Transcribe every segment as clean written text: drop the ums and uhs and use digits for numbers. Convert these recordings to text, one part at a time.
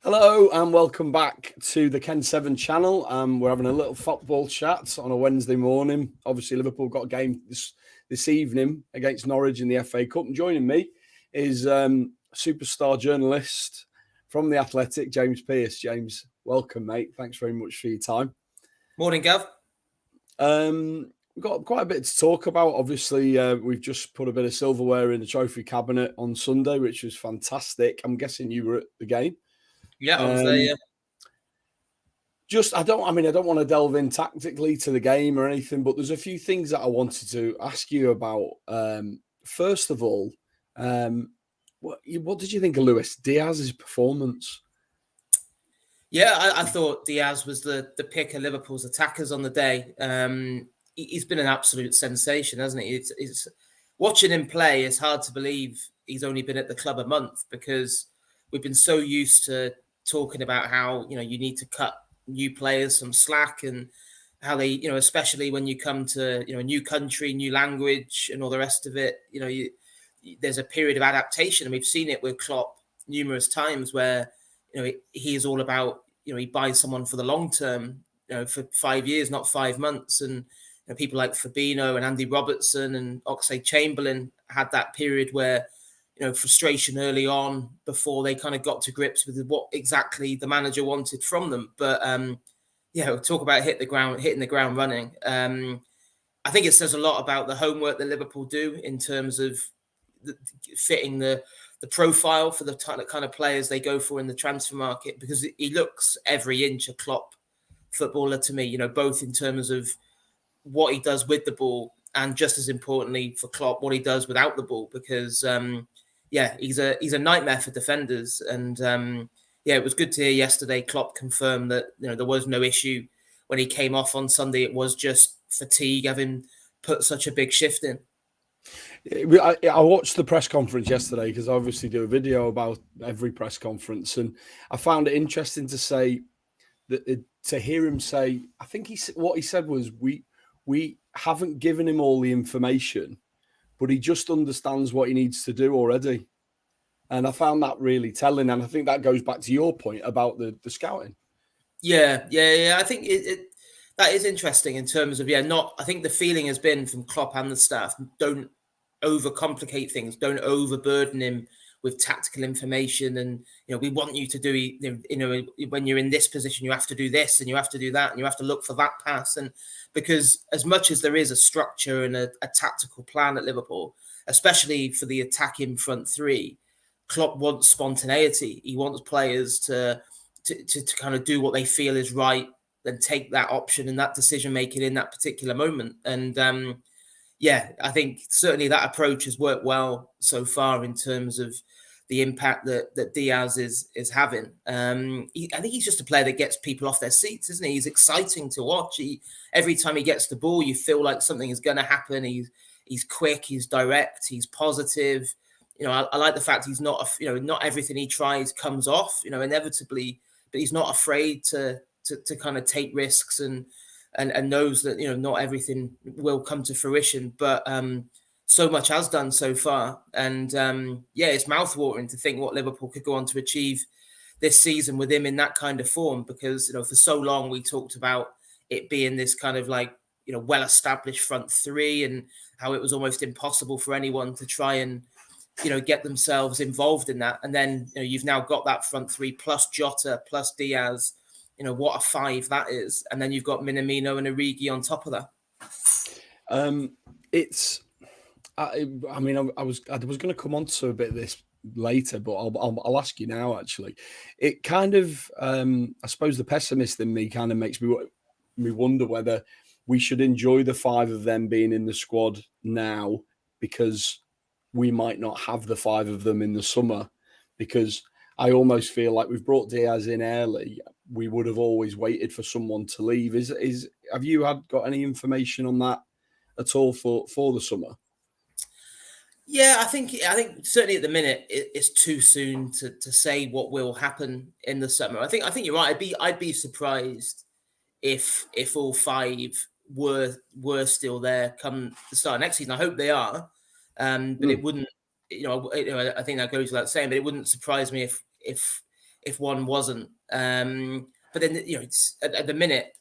Hello and welcome back to the KENN7 channel. We're having a little football chat on a Wednesday morning. Obviously, Liverpool got a game this evening against Norwich in the FA Cup. And joining me is superstar journalist from The Athletic, James Pearce. James, welcome, mate. Thanks very much for your time. Morning, Gav. We've got quite a bit to talk about. Obviously, we've just put a bit of silverware in the trophy cabinet on Sunday, which was fantastic. I'm guessing you were at the game. Yeah, I was there. Yeah. I don't want to delve in tactically to the game or anything, but there's a few things that I wanted to ask you about. First of all, what did you think of Luis Diaz's performance? Yeah, I thought Diaz was the pick of Liverpool's attackers on the day. He's been an absolute sensation, hasn't he? It's watching him play. It's hard to believe he's only been at the club a month, because we've been so used to talking about how you need to cut new players some slack, and how they especially when you come to a new country, new language, and all the rest of it. There's a period of adaptation, and we've seen it with Klopp numerous times where he is all about he buys someone for the long term, for 5 years, not 5 months, and people like Fabinho and Andy Robertson and Oxlade-Chamberlain had that period where frustration early on before they kind of got to grips with what exactly the manager wanted from them. But talk about hitting the ground running. I think it says a lot about the homework that Liverpool do in terms of fitting the profile for the kind of players they go for in the transfer market, because he looks every inch a Klopp footballer to me, both in terms of what he does with the ball and, just as importantly for Klopp, what he does without the ball, because he's a nightmare for defenders. And it was good to hear yesterday Klopp confirm that there was no issue when he came off on Sunday. It was just fatigue, having put such a big shift in. I watched the press conference yesterday, because I obviously do a video about every press conference, and I found it interesting to hear him say, I think what he said was, we haven't given him all the information, but he just understands what he needs to do already. And I found that really telling. And I think that goes back to your point about the scouting. Yeah. I think that is interesting in terms of, I think the feeling has been from Klopp and the staff, don't overcomplicate things, don't overburden him with tactical information. And, we want you to do, when you're in this position, you have to do this and you have to do that and you have to look for that pass. And because as much as there is a structure and a tactical plan at Liverpool, especially for the attacking front three, Klopp wants spontaneity. He wants players to kind of do what they feel is right, then take that option and that decision making in that particular moment. And I think certainly that approach has worked well so far in terms of the impact that Diaz is having. I think he's just a player that gets people off their seats, isn't he? He's exciting to watch. Every time he gets the ball, you feel like something is going to happen. He's quick, he's direct, he's positive. I like the fact he's not, not everything he tries comes off, inevitably, but he's not afraid to kind of take risks and knows that, not everything will come to fruition, but so much has done so far. And it's mouthwatering to think what Liverpool could go on to achieve this season with him in that kind of form, because, for so long we talked about it being this kind of like, well-established front three, and how it was almost impossible for anyone to try and, get themselves involved in that. And then, you've now got that front three plus Jota plus Diaz. What a five that is. And then you've got Minamino and Origi on top of that. I was going to come on to a bit of this later, but I'll ask you now, actually. It kind of, I suppose the pessimist in me kind of makes me wonder whether we should enjoy the five of them being in the squad now, because we might not have the five of them in the summer, because I almost feel like we've brought Diaz in early. We would have always waited for someone to leave. Have you got any information on that at all for the summer? Yeah, I think certainly at the minute it's too soon to say what will happen in the summer. I think you're right. I'd be surprised if all five were still there come the start of next season. I hope they are, but it wouldn't. I think that goes without saying. But it wouldn't surprise me if if one wasn't. But then, it's at the minute,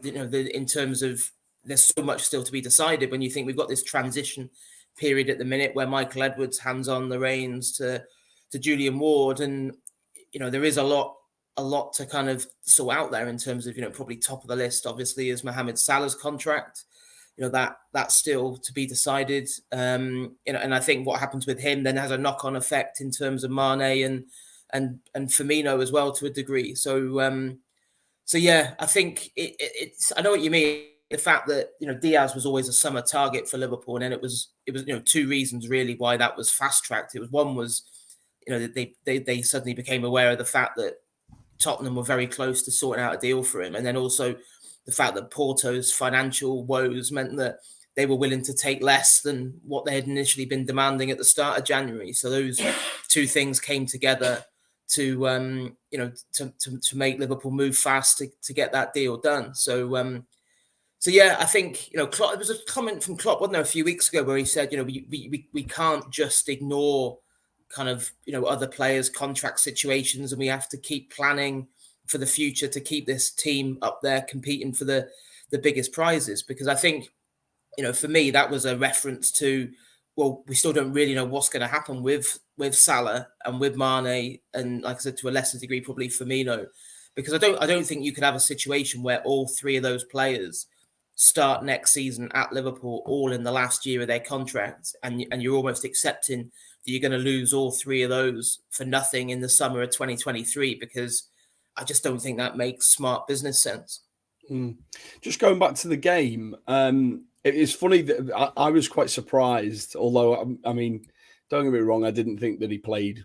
in terms of there's so much still to be decided when you think we've got this transition period at the minute where Michael Edwards hands on the reins to Julian Ward, and there is a lot to kind of sort out there in terms of probably top of the list obviously is Mohamed Salah's contract. That's still to be decided. And I think what happens with him then has a knock-on effect in terms of Mane and Firmino as well to a degree. So yeah, I think it's. I know what you mean. The fact that Diaz was always a summer target for Liverpool, and then it was two reasons really why that was fast tracked. One was they suddenly became aware of the fact that Tottenham were very close to sorting out a deal for him, and then also the fact that Porto's financial woes meant that they were willing to take less than what they had initially been demanding at the start of January. So those two things came together to make Liverpool move fast to get that deal done. So yeah, I think Klopp, there was a comment from Klopp, wasn't there, a few weeks ago, where he said we can't just ignore kind of other players' contract situations, and we have to keep planning for the future to keep this team up there competing for the biggest prizes. Because I think for me that was a reference to, well, we still don't really know what's going to happen with Salah and with Mane, and like I said, to a lesser degree probably Firmino, because I don't think you could have a situation where all three of those players start next season at Liverpool all in the last year of their contract, and you're almost accepting that you're going to lose all three of those for nothing in the summer of 2023, because I just don't think that makes smart business sense. Just going back to the game, it is funny that I was quite surprised, although, I mean, don't get me wrong, I didn't think that he played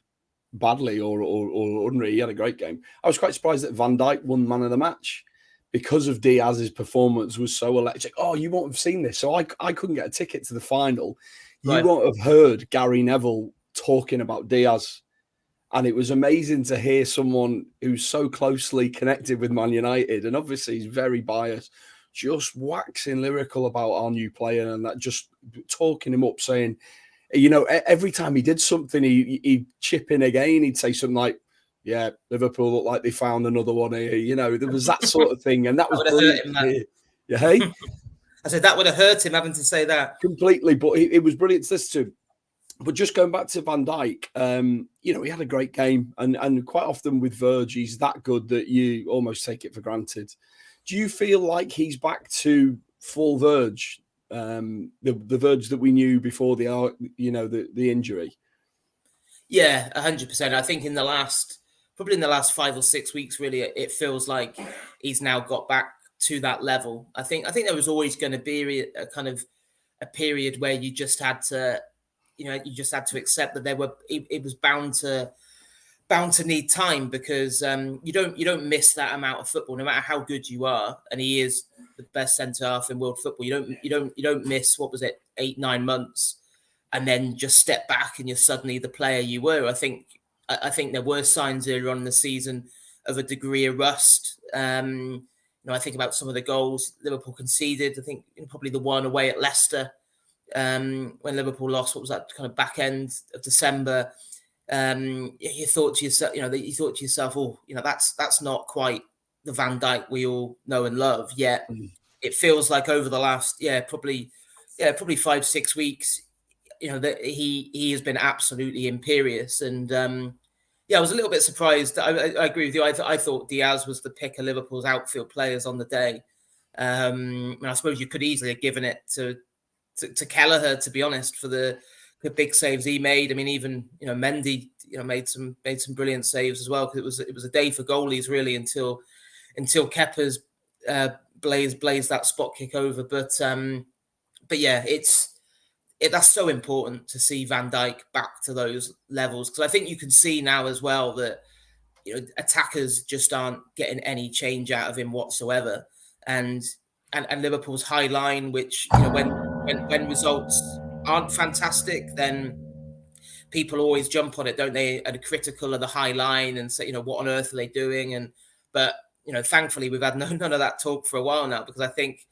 badly or ordinary. He had a great game. I was quite surprised that Van Dijk won man of the match because of Diaz's performance was so electric. Oh, you won't have seen this. So I couldn't get a ticket to the final. You won't have heard Gary Neville talking about Diaz. And it was amazing to hear someone who's so closely connected with Man United, and obviously he's very biased, just waxing lyrical about our new player, and that just talking him up, saying, every time he did something, he'd chip in again. He'd say something like, yeah, Liverpool look like they found another one here. There was that sort of thing. And that was brilliant. Yeah, hey? I said that would have hurt him having to say that. Completely, but it was brilliant to listen to. But just going back to Van Dijk, he had a great game. And quite often with Verge, he's that good that you almost take it for granted. Do you feel like he's back to full Verge, the Verge that we knew before the injury? Yeah, 100%. I think probably in the last 5 or 6 weeks, really, it feels like he's now got back to that level. I think there was always going to be a kind of a period where you just had to, accept that it was bound to need time, because you don't miss that amount of football, no matter how good you are. And he is the best centre half in world football. You don't miss, what was it, 8-9 months, and then just step back and you're suddenly the player you were. I think there were signs earlier on in the season of a degree of rust. I think about some of the goals Liverpool conceded. I think probably the one away at Leicester, when Liverpool lost, what was that, kind of back end of December. You thought to yourself, oh, that's not quite the Van Dijk we all know and love. Yet it feels like over the last probably 5-6 weeks, that he has been absolutely imperious. And I was a little bit surprised. I agree with you. I thought Diaz was the pick of Liverpool's outfield players on the day. And I suppose you could easily have given it to Kelleher, to be honest, for the big saves he made. I mean, even Mendy made some brilliant saves as well, because it was a day for goalies really until Kepa's blazed that spot kick over. But yeah, that's so important to see Van Dijk back to those levels, because I think you can see now as well that attackers just aren't getting any change out of him whatsoever, and Liverpool's high line, which when results aren't fantastic, then people always jump on it, don't they, and are critical of the high line and say, what on earth are they doing? But thankfully we've had none of that talk for a while now, because I think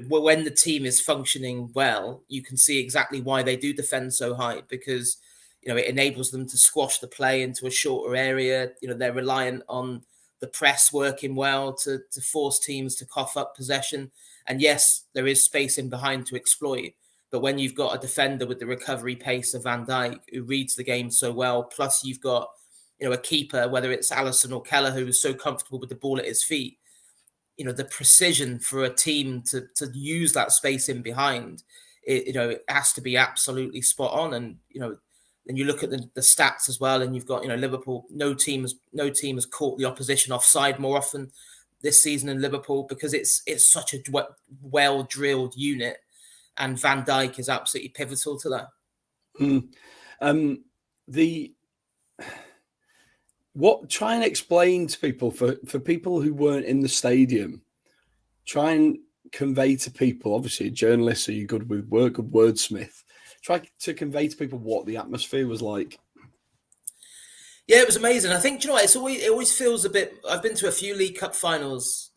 when the team is functioning well, you can see exactly why they do defend so high, because it enables them to squash the play into a shorter area. They're reliant on the press working well to force teams to cough up possession. And yes, there is space in behind to exploit. But when you've got a defender with the recovery pace of Van Dijk, who reads the game so well, plus you've got, a keeper, whether it's Alisson or Keller, who is so comfortable with the ball at his feet, the precision for a team to use that space in behind, it has to be absolutely spot on. And, then you look at the stats as well, and you've got, Liverpool, no team has caught the opposition offside more often this season in Liverpool, because it's such a well-drilled unit, and Van Dijk is absolutely pivotal to that. Try and explain to people, for people who weren't in the stadium, try and convey to people, obviously a journalist, so you're good with work, good wordsmith, try to convey to people what the atmosphere was like. Yeah, it was amazing. I think, it always feels a bit, I've been to a few League Cup finals,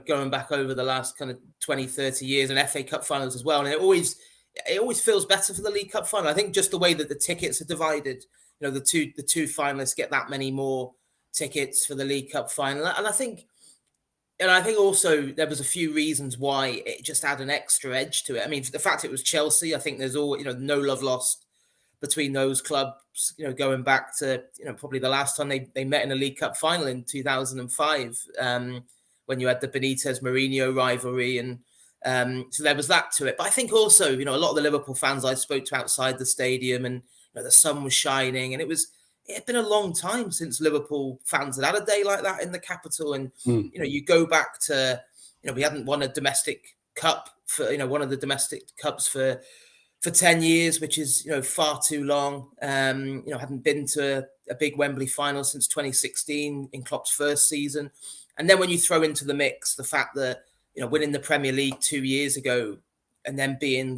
going back over the last kind of 20, 30 years, and FA Cup finals as well. And it always feels better for the League Cup final. I think just the way that the tickets are divided, the two finalists get that many more tickets for the League Cup final. And I think also there was a few reasons why it just had an extra edge to it. I mean, the fact it was Chelsea, I think there's all, no love lost between those clubs, going back to, probably the last time they met in a League Cup final in 2005, when you had the Benitez-Mourinho rivalry. And so there was that to it. But I think also, a lot of the Liverpool fans I spoke to outside the stadium, and the sun was shining, and it had been a long time since Liverpool fans had a day like that in the capital. And, you go back to, we hadn't won a domestic cup for, one of the domestic cups for 10 years, which is, far too long. Hadn't been to a big Wembley final since 2016 in Klopp's first season. And then when you throw into the mix the fact that, winning the Premier League 2 years ago, and then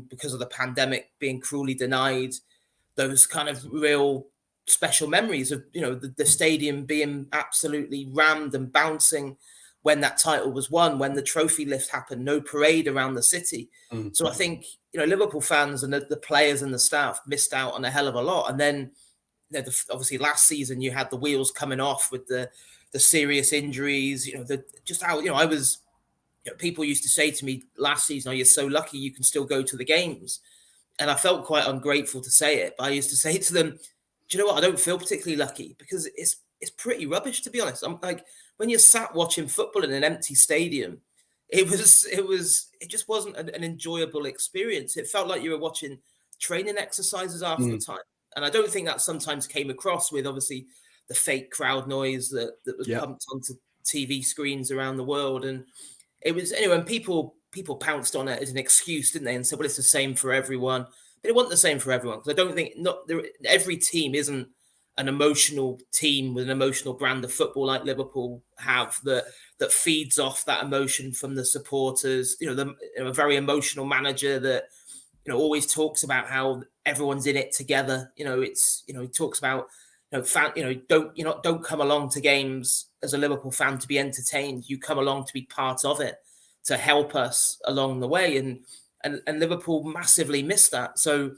because of the pandemic, being cruelly denied those kind of real special memories of, the stadium being absolutely rammed and bouncing when that title was won, when the trophy lift happened, no parade around the city. So I think, Liverpool fans and the players and the staff missed out on a hell of a lot. And then, obviously last season you had the wheels coming off with the serious injuries, people used to say to me last season, "Oh, you're so lucky you can still go to the games." And I felt quite ungrateful to say it, but I used to say to them, "Do you know what? I don't feel particularly lucky, because it's pretty rubbish, to be honest." I'm like, when you're sat watching football in an empty stadium, it just wasn't an enjoyable experience. It felt like you were watching training exercises half the time. And I don't think that sometimes came across with, obviously, the fake crowd noise that was pumped onto TV screens around the world. And it was, anyway, and people pounced on it as an excuse, didn't they? And said, well, it's the same for everyone. But it wasn't the same for everyone, because I don't think every team isn't an emotional team with an emotional brand of football like Liverpool have that feeds off that emotion from the supporters. A very emotional manager that always talks about how everyone's in it together. He talks about don't come along to games as a Liverpool fan to be entertained. You come along to be part of it, to help us along the way. And Liverpool massively missed that. So,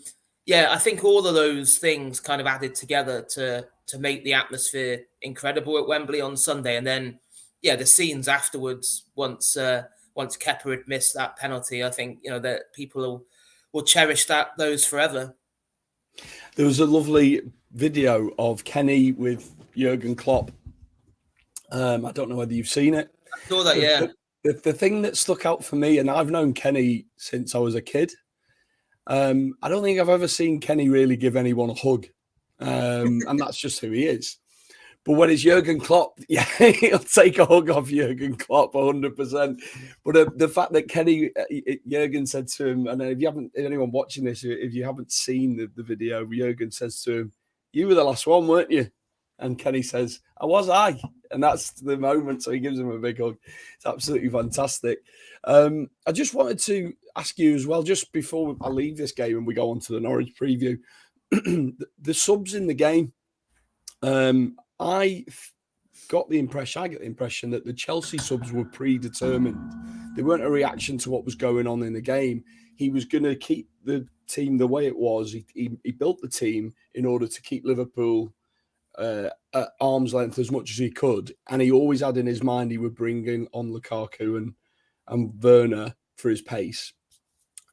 yeah, I think all of those things kind of added together to make the atmosphere incredible at Wembley on Sunday. And then, the scenes afterwards, once Kepa had missed that penalty, I think, that people will cherish those forever. There was a lovely video of Kenny with Jurgen Klopp. I don't know whether you've seen it. I saw that, yeah. The thing that stuck out for me, and I've known Kenny since I was a kid, I don't think I've ever seen Kenny really give anyone a hug. And that's just who he is. But when it's Jurgen Klopp, he'll take a hug off Jurgen Klopp 100%. But the fact that Jurgen said to him, and if anyone watching this, if you haven't seen the video, Jurgen says to him, "You were the last one, weren't you?" And Kenny says, I. And that's the moment. So he gives him a big hug. It's absolutely fantastic. I just wanted to ask you as well, just before I leave this game and we go on to the Norwich preview, the subs in the game. I get the impression that the Chelsea subs were predetermined. They weren't a reaction to what was going on in the game. He was going to keep the team the way it was. He built the team in order to keep Liverpool at arm's length as much as he could. And he always had in his mind he would bring in on Lukaku and Werner for his pace.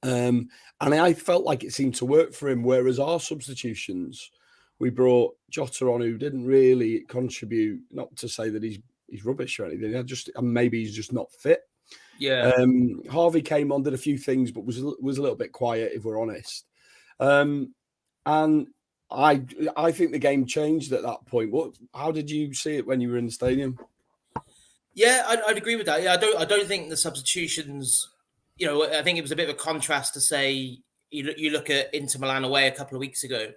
And I felt like it seemed to work for him, whereas our substitutions, we brought Jota on, who didn't really contribute, not to say that he's rubbish or anything, maybe he's just not fit. Yeah. Harvey came on, did a few things, but was a little bit quiet, if we're honest. And I think the game changed at that point. How did you see it when you were in the stadium? Yeah, I'd agree with that. Yeah, I don't think the substitutions, I think it was a bit of a contrast to say you look at Inter Milan away a couple of weeks ago,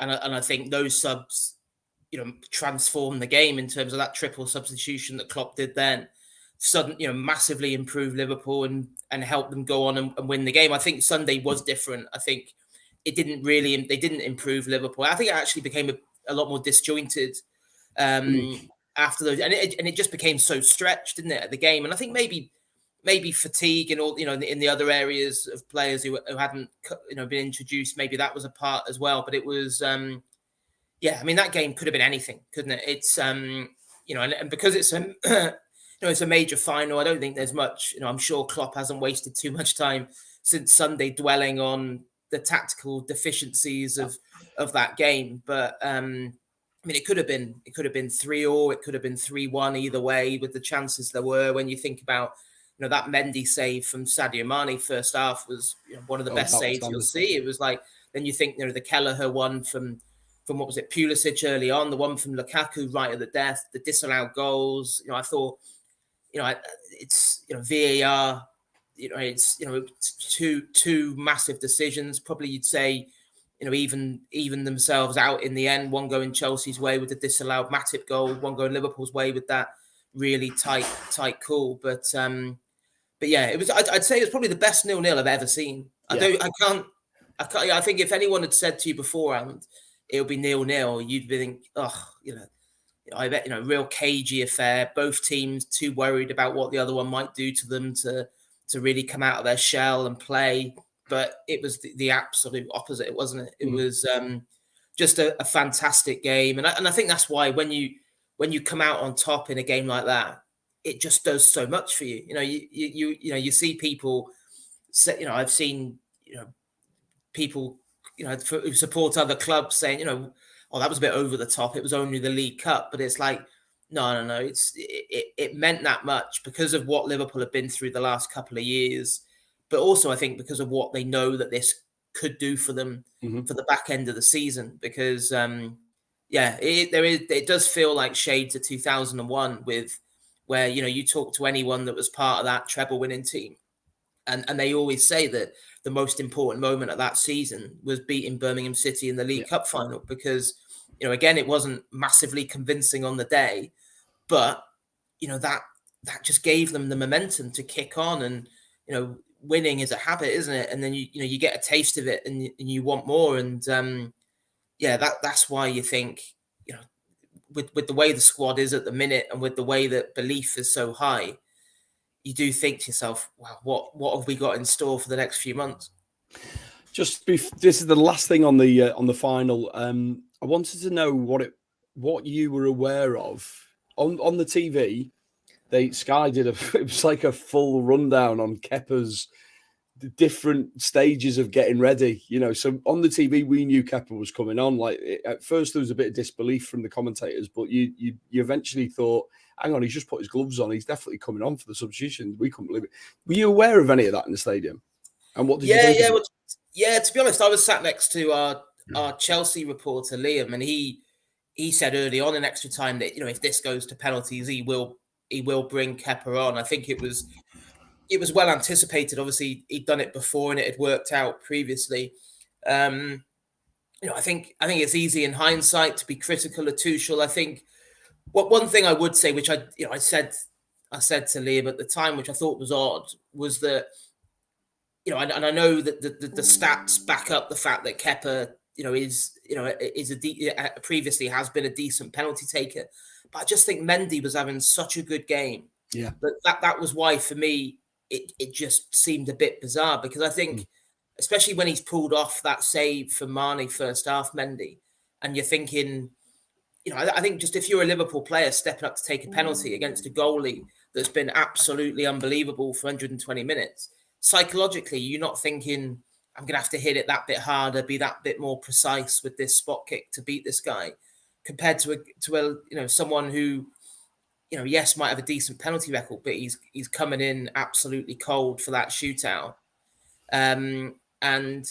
and I think those subs, transformed the game in terms of that triple substitution that Klopp did then. Massively improved Liverpool and helped them go on and win the game. I think Sunday was different. I think they didn't improve Liverpool. I think it actually became a lot more disjointed after those, and it just became so stretched, didn't it, at the game? And I think maybe fatigue and all, in the other areas of players who hadn't, been introduced, maybe that was a part as well. But it was, that game could have been anything, couldn't it? It's, and because it's it's a major final, I don't think there's much, I'm sure Klopp hasn't wasted too much time since Sunday dwelling on the tactical deficiencies of that game. But, it could have been 3-3, it could have been 3-1 either way with the chances there were. When you think about, that Mendy save from Sadio Mane first half was one of the best saves you'll see. It was like, then you think, the Kelleher one from what was it, Pulisic early on, the one from Lukaku right at the death, the disallowed goals. I thought, it's, VAR, it's, two massive decisions. Probably you'd say, even themselves out in the end, one going Chelsea's way with the disallowed Matip goal, one going Liverpool's way with that really tight call. But yeah, it was, I'd say it was probably the best 0-0 I've ever seen. Yeah. I think if anyone had said to you beforehand, it would be 0-0, you'd think, I bet, real cagey affair. Both teams too worried about what the other one might do to them to really come out of their shell and play. But it was the absolute opposite, wasn't it? It was just a fantastic game. And I think that's why when you come out on top in a game like that, it just does so much for you. You see people say, I've seen, people, who support other clubs saying, oh, that was a bit over the top. It was only the League Cup. But it's like, no. It meant that much because of what Liverpool have been through the last couple of years. But also, I think because of what they know that this could do for them for the back end of the season. Because, it does feel like shades of 2001 where, you talk to anyone that was part of that treble winning team. And they always say that the most important moment of that season was beating Birmingham City in the League Cup final. Because, again, it wasn't massively convincing on the day. But, that just gave them the momentum to kick on. And, winning is a habit, isn't it? And then you get a taste of it and you want more. And that's why you think, with the way the squad is at the minute and with the way that belief is so high, you do think to yourself, wow, what have we got in store for the next few months? This is the last thing on the final. I wanted to know what you were aware of on the TV. Sky did it was like a full rundown on Kepa's different stages of getting ready. So on the TV we knew Kepa was coming on. Like at first there was a bit of disbelief from the commentators, but you eventually thought, hang on, he's just put his gloves on. He's definitely coming on for the substitution. We couldn't believe it. Were you aware of any of that in the stadium? And what did you think? To be honest, I was sat next to our Chelsea reporter Liam, and he said early on in extra time that if this goes to penalties, he will bring Kepa on. I think it was well anticipated. Obviously, he'd done it before and it had worked out previously. I think it's easy in hindsight to be critical of Tuchel. I think one thing I would say, which I said to Liam at the time, which I thought was odd, was that and I know that the stats back up the fact that Kepa previously has been a decent penalty taker. But I just think Mendy was having such a good game. Yeah. That was why, for me, it just seemed a bit bizarre, because I think, especially when he's pulled off that save for Mane first half, Mendy, and you're thinking, I think just if you're a Liverpool player stepping up to take a penalty against a goalie that's been absolutely unbelievable for 120 minutes, psychologically, you're not thinking, I'm going to have to hit it that bit harder, be that bit more precise with this spot kick to beat this guy, compared to someone who, yes, might have a decent penalty record, but he's coming in absolutely cold for that shootout. And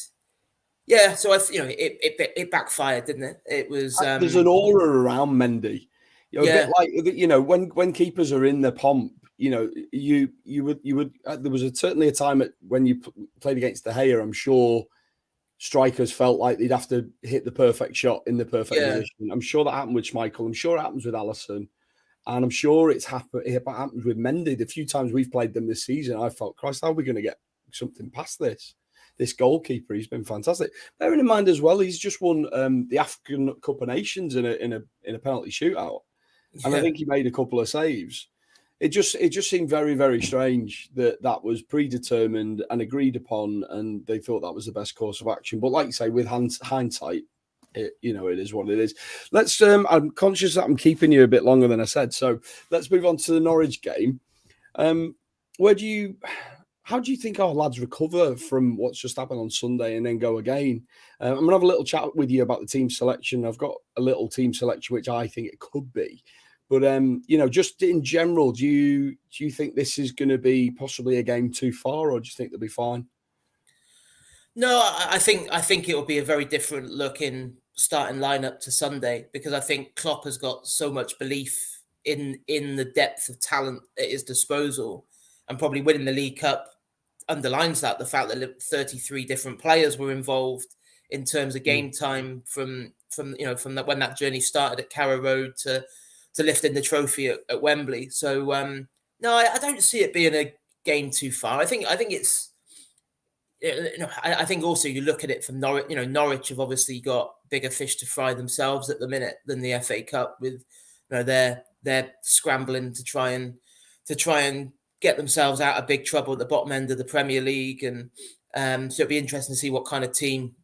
yeah, so it backfired, didn't it? It was there's an aura around Mendy, a bit like when keepers are in the pomp. You would. There was certainly a time when you played against De Gea, I'm sure strikers felt like they'd have to hit the perfect shot in the perfect position. I'm sure that happened with Schmeichel. I'm sure it happens with Alisson. And I'm sure it happens with Mendy. The few times we've played them this season, I felt, Christ, how are we going to get something past this goalkeeper? He's been fantastic. Bearing in mind as well, he's just won the African Cup of Nations in a penalty shootout, and I think he made a couple of saves. It just seemed very, very strange that was predetermined and agreed upon, and they thought that was the best course of action. But like you say, with hindsight, it is what it is. Let's. I'm conscious that I'm keeping you a bit longer than I said, so let's move on to the Norwich game. How do you think our lads recover from what's just happened on Sunday and then go again? I'm going to have a little chat with you about the team selection. I've got a little team selection, which I think it could be. But, just in general, do you think this is going to be possibly a game too far, or do you think they'll be fine? No, I think it will be a very different looking starting lineup to Sunday, because I think Klopp has got so much belief in the depth of talent at his disposal, and probably winning the League Cup underlines that. The fact that 33 different players were involved in terms of game time from when that journey started at Carrow Road to lifting the trophy at Wembley. So no, I don't see it being a game too far. I think it's. I think also you look at it from Norwich. Norwich have obviously got bigger fish to fry themselves at the minute than the FA Cup, with they're scrambling to try and get themselves out of big trouble at the bottom end of the Premier League, and so it'll be interesting to see what kind of team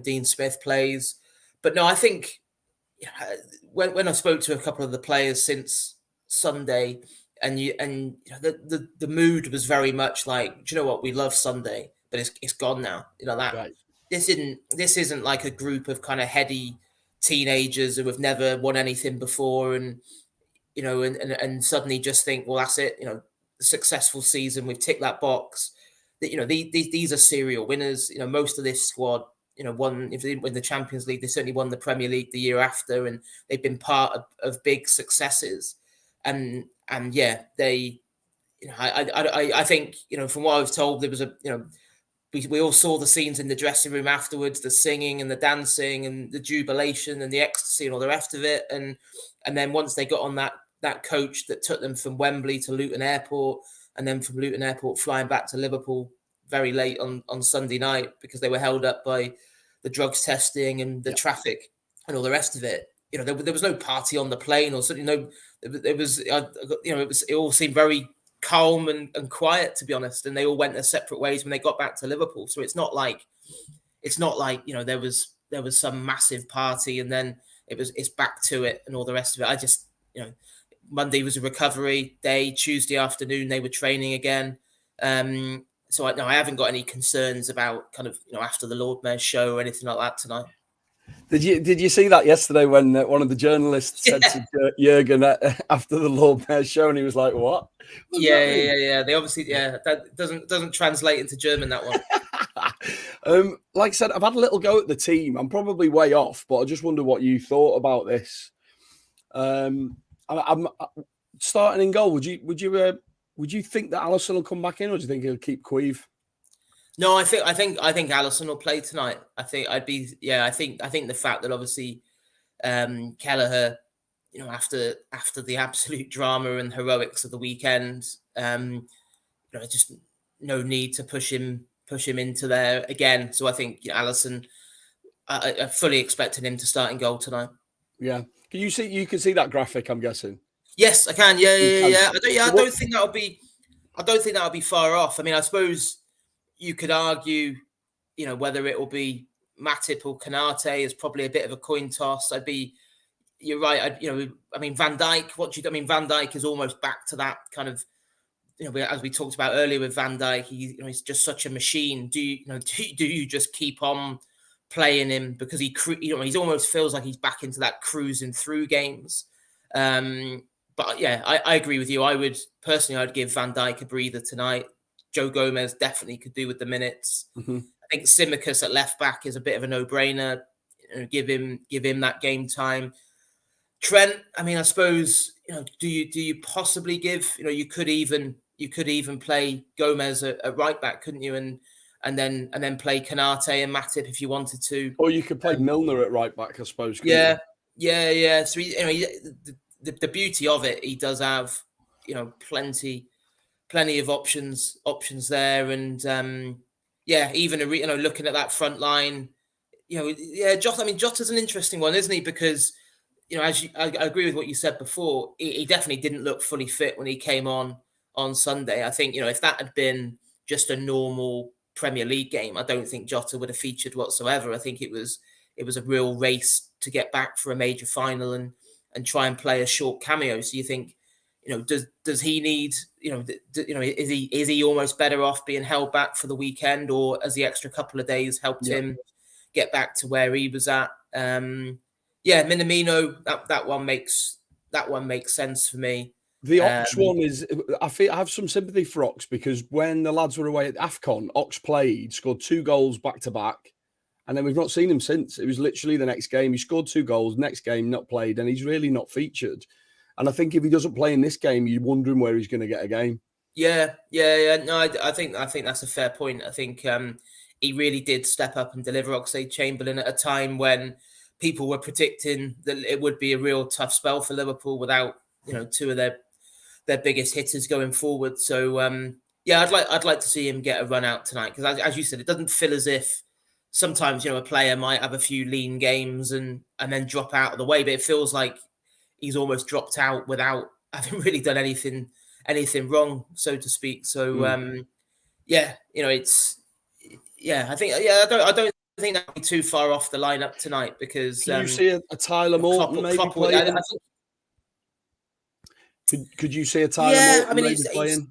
Dean Smith plays. But no, I think when I spoke to a couple of the players since Sunday, and the mood was very much like, do you know what, we love Sunday, but it's gone now. Right. This isn't like a group of kind of heady teenagers who have never won anything before, and and suddenly just think, well, that's it. Successful season, we've ticked that box. That these are serial winners. Most of this squad, won, if they didn't win the Champions League, they certainly won the Premier League the year after, and they've been part of big successes. And yeah, they, I think from what I was told, there was we all saw the scenes in the dressing room afterwards, the singing and the dancing and the jubilation and the ecstasy and all the rest of it. And then once they got on that coach that took them from Wembley to Luton Airport, and then from Luton Airport flying back to Liverpool very late on Sunday night, because they were held up by the drugs testing and the traffic and all the rest of it. There was no party on the plane, or certainly no. It all seemed very calm and quiet, to be honest, and they all went their separate ways when they got back to Liverpool. So it's not like there was some massive party and then it's back to it and all the rest of it. I just Monday was a recovery day. Tuesday afternoon they were training again. So I haven't got any concerns about kind of after the Lord Mayor's show or anything like that tonight. Did you see that yesterday when one of the journalists said to Jurgen after the Lord Mayor's show, and he was like, "What?" Yeah. They obviously that doesn't translate into German, that one. Like I said, I've had a little go at the team. I'm probably way off, but I just wonder what you thought about this. I'm starting in goal. Would you think that Alisson will come back in, or do you think he'll keep Queeve? No, I think Alisson will play tonight. I think the fact that obviously Kelleher, after the absolute drama and heroics of the weekend, just no need to push him into there again. So I think Alisson, I fully expected him to start in goal tonight. Yeah, you can see that graphic, I'm guessing. Yes, I can. Yeah. I don't think that'll be. I don't think that would be far off. I mean, I suppose you could argue, whether it will be Matip or Konate is probably a bit of a coin toss. You're right. Van Dijk. Van Dijk is almost back to that kind of, as we talked about earlier with Van Dijk. He's just such a machine. Do you just keep on playing him because he's almost feels like he's back into that cruising through games. But yeah, I agree with you. I'd give Van Dijk a breather tonight. Joe Gomez definitely could do with the minutes. Mm-hmm. I think Tsimikas at left back is a bit of a no-brainer. Give him that game time. Trent, I suppose, do you possibly give, you could even play Gomez at right back, couldn't you? And then play Konate and Matip if you wanted to. Or you could play Milner at right back, I suppose. Yeah. So the beauty of it, he does have, plenty of options there, and even looking at that front line, Jota's an interesting one, isn't he? Because I agree with what you said before. He definitely didn't look fully fit when he came on Sunday. I think if that had been just a normal Premier League game, I don't think Jota would have featured whatsoever. I think it was a real race to get back for a major final and try and play a short cameo. So you think, does he need, is he almost better off being held back for the weekend, or has the extra couple of days helped him get back to where he was at? Minamino, that one makes sense for me. The Ox one is, I have some sympathy for Ox, because when the lads were away at AFCON, Ox played, scored 2 goals back to back, and then we've not seen him since. It was literally the next game. He scored 2 goals, next game not played, and he's really not featured. And I think if he doesn't play in this game, you're wondering where he's going to get a game. Yeah. No, I think that's a fair point. I think he really did step up and deliver, Oxlade-Chamberlain, at a time when people were predicting that it would be a real tough spell for Liverpool without 2 of their biggest hitters going forward. So I'd like to see him get a run out tonight, because as you said, it doesn't feel as if sometimes a player might have a few lean games and then drop out of the way, but it feels like he's almost dropped out without having really done anything wrong, so to speak. So I don't think that would be too far off the lineup tonight, because can you see a Tyler Morton maybe playing? Could you see a Tyler Morton maybe playing?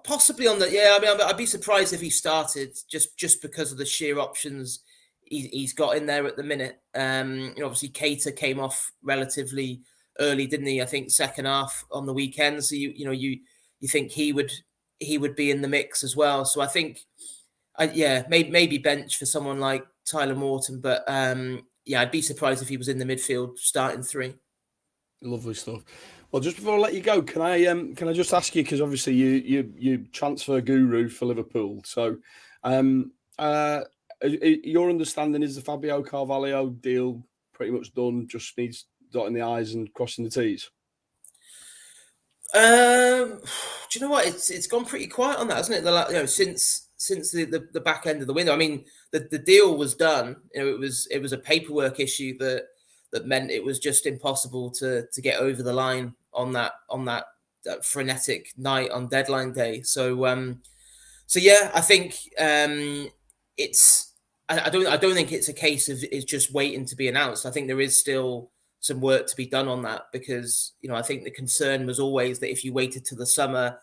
Possibly on the I'd be surprised if he started, just because of the sheer options he's got in there at the minute. Obviously Keita came off relatively early, didn't he? I think second half on the weekend. So you think he would be in the mix as well. So I think maybe bench for someone like Tyler Morton, but I'd be surprised if he was in the midfield starting 3. Lovely stuff. Well, just before I let you go, can I just ask you, because obviously you transfer guru for Liverpool, so your understanding is the Fabio Carvalho deal pretty much done, just needs dotting the I's and crossing the T's? Do you know what? It's gone pretty quiet on that, hasn't it? Since the back end of the window. I mean, the deal was done. It was a paperwork issue that meant it was just impossible to get over the line on that frenetic night on deadline day. So I think I don't think it's a case of it's just waiting to be announced. I think there is still some work to be done on that, because I think the concern was always that if you waited to the summer,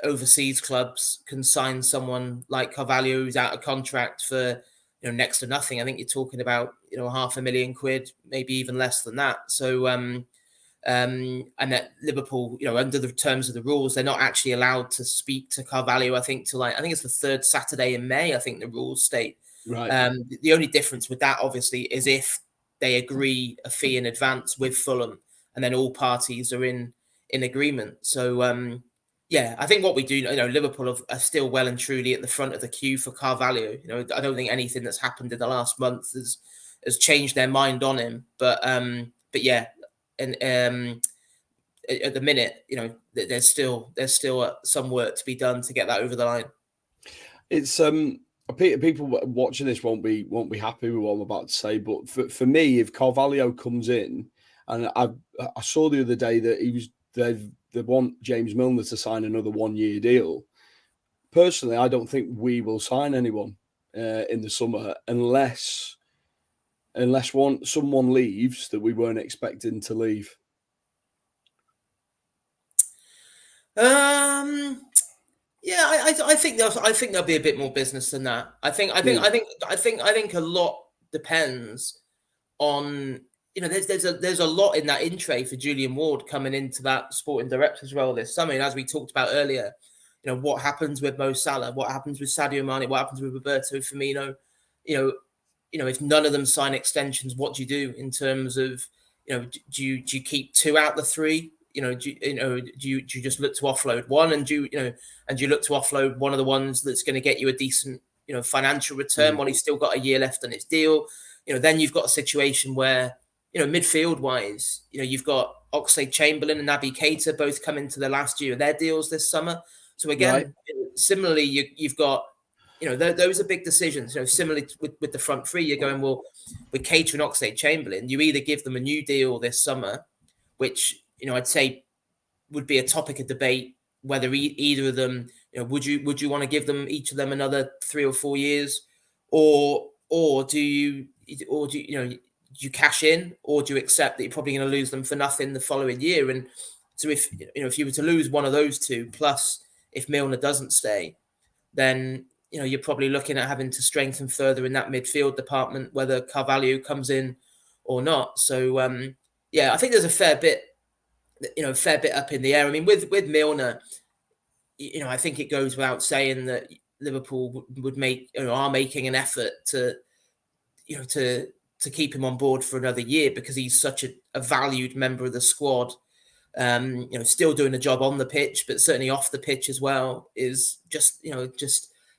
overseas clubs can sign someone like Carvalho who's out of contract for next to nothing. I think you're talking about £500,000, maybe even less than that. So and that Liverpool, under the terms of the rules, they're not actually allowed to speak to Carvalho. I think it's the 3rd Saturday in May. I think the rules state. Right. The only difference with that, obviously, is if they agree a fee in advance with Fulham, and then all parties are in agreement. So I think what we do, Liverpool are still well and truly at the front of the queue for Carvalho. I don't think anything that's happened in the last month has changed their mind on him. But yeah, and at the minute, there's still some work to be done to get that over the line. It's people watching this won't be happy with what I'm about to say, but for me, if Carvalho comes in, and I saw the other day that he was they want James Milner to sign another 1-year deal. Personally, I don't think we will sign anyone in the summer unless someone leaves that we weren't expecting to leave. Yeah, I think there'll be a bit more business than that. I think a lot depends on, you know, there's a lot in that in tray for Julian Ward coming into that sporting director's role this summer. And as we talked about earlier, you know, what happens with Mo Salah, what happens with Sadio Mane, what happens with Roberto Firmino, you know, if none of them sign extensions, what do you do in terms of, you know, do you keep 2 out the 3? You know, do you just look to offload one, and do you look to offload one of the ones that's going to get you a decent, you know, financial return while he's still got a year left on his deal? You know, then you've got a situation where, you know, midfield wise, you know, you've got Oxlade-Chamberlain and Naby Keita both come into the last year of their deals this summer. So again, similarly, you've got, you know, those are big decisions. You know, similarly with the front three, you're going, well, with Keita and Oxlade-Chamberlain, you either give them a new deal this summer, which, you know, I'd say would be a topic of debate, whether either of them, you know, would you want to give them, each of them, another 3 or 4 years, or do you cash in, or do you accept that you're probably going to lose them for nothing the following year? And so if you were to lose one of those two, plus if Milner doesn't stay, then, you know, you're probably looking at having to strengthen further in that midfield department, whether Carvalho comes in or not. So yeah, I think there's a fair bit up in the air. I mean, with Milner, you know, I think it goes without saying that Liverpool would make, you know, are making an effort to, you know, to keep him on board for another year, because he's such a valued member of the squad. You know, still doing the job on the pitch, but certainly off the pitch as well, is just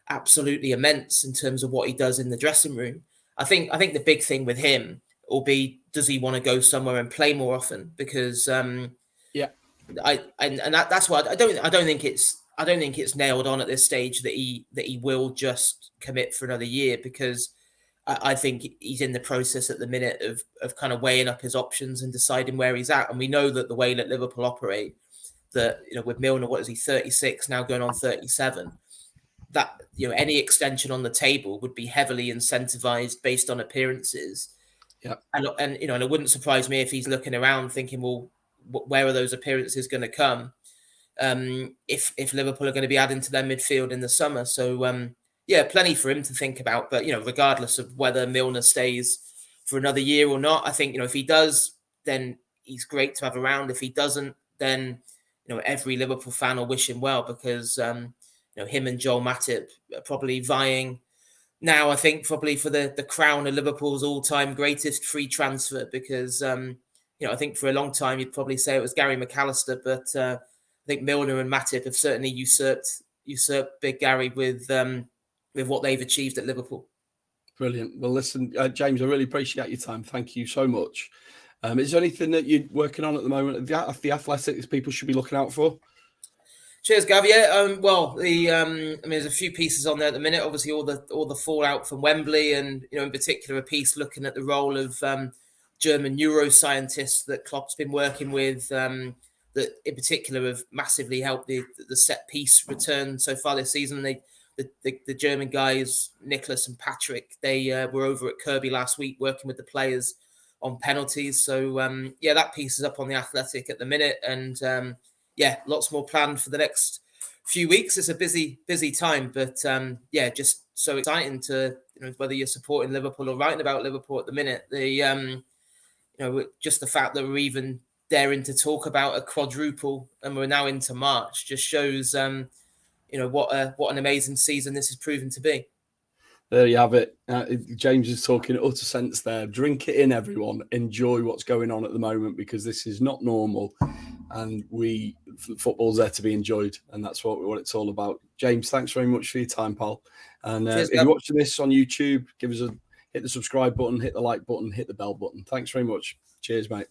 absolutely immense in terms of what he does in the dressing room. I think the big thing with him will be, does he want to go somewhere and play more often? Because that's why I don't think it's nailed on at this stage that he will just commit for another year, because I think he's in the process at the minute of kind of weighing up his options and deciding where he's at. And we know that the way that Liverpool operate, that, you know, with Milner, what is he, 36 now, going on 37, that, you know, any extension on the table would be heavily incentivized based on appearances. Yeah. And you know, and it wouldn't surprise me if he's looking around thinking, well, where are those appearances going to come? If Liverpool are going to be adding to their midfield in the summer. So yeah, plenty for him to think about. But, you know, regardless of whether Milner stays for another year or not, I think, you know, if he does, then he's great to have around. If he doesn't, then, you know, every Liverpool fan will wish him well, because you know, him and Joel Matip are probably vying now, I think, probably for the crown of Liverpool's all-time greatest free transfer, because you know, I think for a long time you'd probably say it was Gary McAllister, but I think Milner and Matip have certainly usurped Big Gary with what they've achieved at Liverpool. Brilliant. Well, listen, James, I really appreciate your time. Thank you so much. Is there anything that you're working on at the moment, the Athletics, people should be looking out for? Cheers, Gav. Yeah, well, I mean, there's a few pieces on there at the minute. Obviously, all the fallout from Wembley, and, you know, in particular, a piece looking at the role of German neuroscientists that Klopp's been working with, that in particular have massively helped the set piece return so far this season. The German guys, Nicholas and Patrick, they were over at Kirby last week working with the players on penalties. So yeah, that piece is up on the Athletic at the minute, and yeah, lots more planned for the next few weeks. It's a busy time, but yeah, just so exciting to, you know, whether you're supporting Liverpool or writing about Liverpool at the minute. You know, just the fact that we're even daring to talk about a quadruple, and we're now into March, just shows you know, what an amazing season this has proven to be. There you have it. James is talking utter sense there. Drink it in, everyone. Enjoy what's going on at the moment, because this is not normal, and football's there to be enjoyed, and that's what it's all about. James, thanks very much for your time, pal. And cheers, if you're watching this on YouTube, hit the subscribe button, hit the like button, hit the bell button. Thanks very much. Cheers, mate.